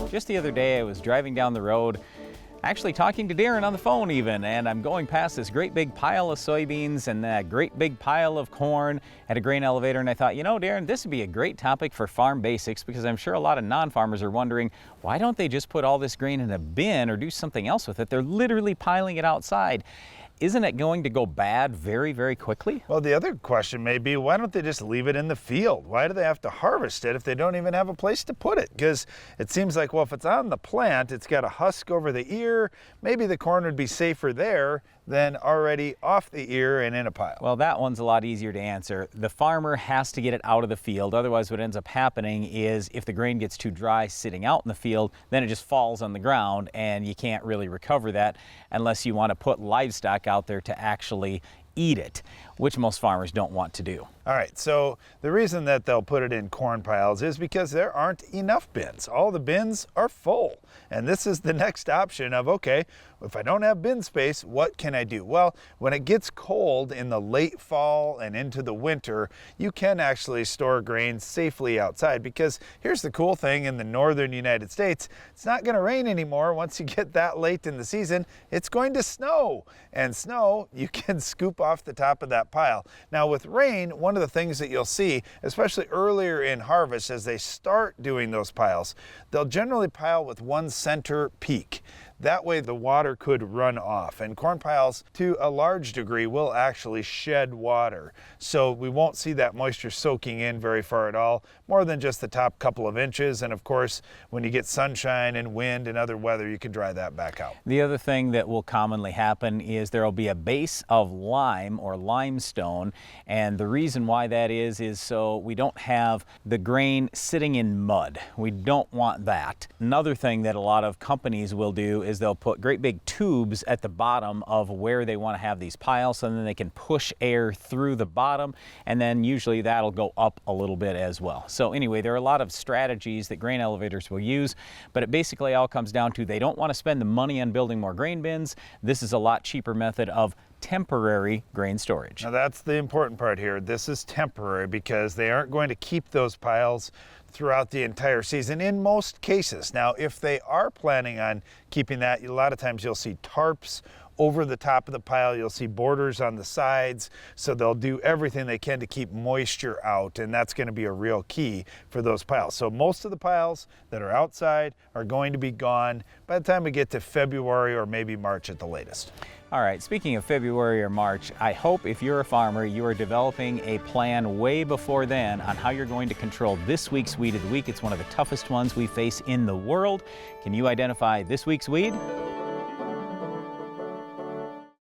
Just the other day, I was driving down the road, actually talking to Darren on the phone even, and I'm going past this great big pile of soybeans and that great big pile of corn at a grain elevator, and I thought, you know, Darren, this would be a great topic for Farm Basics, because I'm sure a lot of non-farmers are wondering, why don't they just put all this grain in a bin or do something else with it? They're literally piling it outside. Isn't it going to go bad very, very quickly? Well, the other question may be, why don't they just leave it in the field? Why do they have to harvest it if they don't even have a place to put it? Because it seems like, well, if it's on the plant, it's got a husk over the ear, maybe the corn would be safer there than already off the ear and in a pile. Well, that one's a lot easier to answer. The farmer has to get it out of the field. Otherwise, what ends up happening is if the grain gets too dry sitting out in the field, then it just falls on the ground and you can't really recover that unless you want to put livestock out there to actually eat it, which most farmers don't want to do. All right, so the reason that they'll put it in corn piles is because there aren't enough bins. All the bins are full. And this is the next option of, okay, if I don't have bin space, what can I do? Well, when it gets cold in the late fall and into the winter, you can actually store grain safely outside, because here's the cool thing in the northern United States, it's not going to rain anymore. Once you get that late in the season, it's going to snow. And snow, you can scoop off the top of that pile. Now with rain, one of the things that you'll see, especially earlier in harvest as they start doing those piles, they'll generally pile with one center peak. That way the water could run off, and corn piles to a large degree will actually shed water. So we won't see that moisture soaking in very far at all, more than just the top couple of inches. And of course, when you get sunshine and wind and other weather, you can dry that back out. The other thing that will commonly happen is there will be a base of lime or limestone, and the reason why that is so we don't have the grain sitting in mud. We don't want that. Another thing that a lot of companies will do is they'll put great big tubes at the bottom of where they want to have these piles, so then they can push air through the bottom, and then usually that'll go up a little bit as well. So anyway, there are a lot of strategies that grain elevators will use, but it basically all comes down to they don't want to spend the money on building more grain bins. This is a lot cheaper method of temporary grain storage. Now that's the important part here. This is temporary because they aren't going to keep those piles throughout the entire season in most cases. Now, if they are planning on keeping that, a lot of times you'll see tarps over the top of the pile. You'll see borders on the sides, so they'll do everything they can to keep moisture out, and that's going to be a real key for those piles. So most of the piles that are outside are going to be gone by the time we get to February or maybe March at the latest. All right, speaking of February or March, I hope if you're a farmer, you are developing a plan way before then on how you're going to control this week's weed of the week. It's one of the toughest ones we face in the world. Can you identify this week's weed?